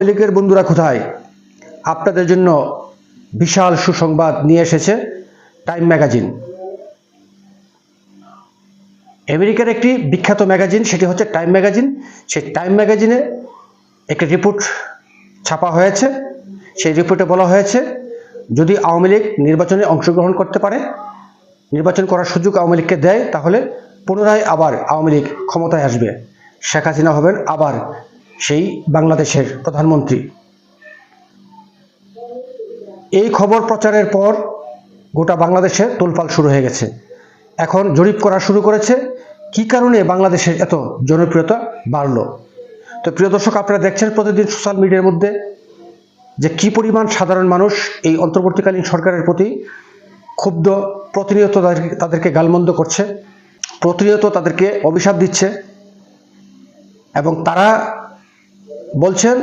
লীগের বন্ধুরা কোথায়? আপনাদের জন্য বিশাল সুসংবাদ নিয়ে এসেছে টাইম ম্যাগাজিন। আমেরিকার একটি বিখ্যাত ম্যাগাজিন, সেটি হচ্ছে টাইম ম্যাগাজিন। সেই টাইম ম্যাগাজিনে একটি রিপোর্ট ছাপা হয়েছে। সেই রিপোর্টে বলা হয়েছে, যদি আওয়ামী লীগ নির্বাচনে অংশগ্রহণ করতে পারে, নির্বাচন করার সুযোগ আওয়ামী লীগকে দেয়, তাহলে পুনরায় আবার আওয়ামী লীগ ক্ষমতায় আসবে। শেখ হাসিনা হবেন আবার সেই বাংলাদেশের প্রধানমন্ত্রী। এই খবর প্রচারের পর গোটা বাংলাদেশে তোলপাল শুরু হয়ে গেছে। এখন জরিপ করা শুরু করেছে কি কারণে বাংলাদেশের এত জনপ্রিয়তা বাড়লো। তো প্রিয় দর্শক, আপনারা দেখছেন প্রতিদিন সোশ্যাল মিডিয়ার মধ্যে যে কি পরিমাণ সাধারণ মানুষ এই অন্তর্বর্তীকালীন সরকারের প্রতি ক্ষুব্ধ, প্রতিনিয়ত তাদেরকে গালমন্দ করছে, প্রতিনিয়ত তাদেরকে অভিশাপ দিচ্ছে, এবং তারা বলছেন